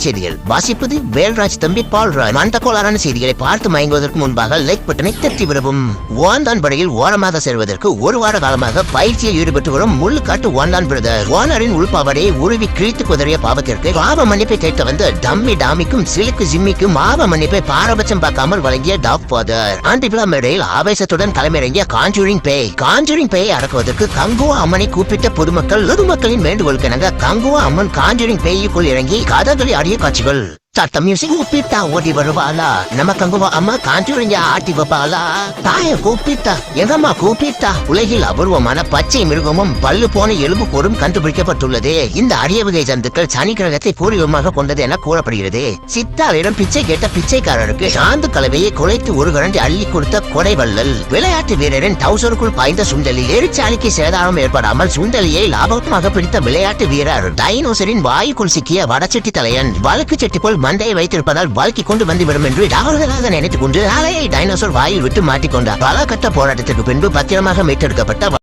செய்திகள் வாசிப்பது வேல்ராஜ் தம்பி பால்ராஜ். மண்டகோளாறான செய்திகளை பார்த்து மயங்குவதற்கு முன்பாக லைக் பட்டனை தட்டி விடவும். ஓந்தான் படையில் ஓரமாக செல்வதற்கு ஒரு வார காலமாக பயிற்சியில் ஈடுபட்டு வரும் முள்ளுக்காட்டு ஓந்தான் பிரதர் ஓனரின் உள்பாவடையை உருவி கிழித்து குதறிய பாவத்திற்கு பாவ மன்னிப்பை கேட்டு வந்து டம்மி டாமிக்கும் சிலுக்கு ஜிம்மிக்கும் பாவ மன்னிப்பை பாரபட்சம் பார்க்காமல் வழங்கிய டாக் ஃபாதர். ஆண்டி விழா மேடையில் ஆவேசத்துடன் களமிறங்கிய காஞ்சூரிங் பேயை அடக்குவதற்கு கங்குவா அம்மனை கூப்பிட்ட பொதுமக்களின் வேண்டுகோளுக்கு கங்குவா அம்மன் காஞ்சூரிங் பேயுக்குள் இறங்கி கதகளி ஆடிய காட்சிகள். சட்டம் மியூசிக் கூப்பிட்டா ஓடி வருவாளா? நம்ம கங்குவா அம்மா காஞ்சூரிங்க ஆட்டி வைப்பாளா? தாய கூப்பிட்டா எங்கம்மா கூப்பிட்டா? உலகில் அபூர்வமான பச்சை மிருகமும் பல்லு போன எலும்பு கூறும் கண்டுபிடிக்கப்பட்டுள்ளது. இந்த அரிய வகை ஜந்துக்கள் சனி கிரகத்தை பூர்வீகமாக கொண்டது என கூறப்படுகிறது. சித்தாளிடம் பிச்சை கேட்ட பிச்சைக்காரருக்கு சாந்து கலவையை குலைத்து ஒரு கரண்டி அள்ளி கொடுத்த கொடைவள்ளல். விளையாட்டு வீரரின் டவுசருக்குள் பாய்ந்த சுண்டலி. எரிச்சாலிக்கு சேதாரம் ஏற்படாமல் சுண்டலியை லாபகமாக பிடித்த விளையாட்டு வீரர். டைனோசரின் வாயுக்குள் சிக்கிய வடச்செட்டி தலையன். வழக்கு செட்டி போல் மண்டையை வைத்திருப்பதால் வாழ்க்கை கொண்டு வந்துவிடும் என்று தவறுதலாக நினைத்துக் கொண்டு அலையை டைனோசர் வாயில் விட்டு மாட்டிக்கொண்டார். பல கட்ட போராட்டத்திற்கு பின்பு பத்திரமாக மீட்டெடுக்கப்பட்ட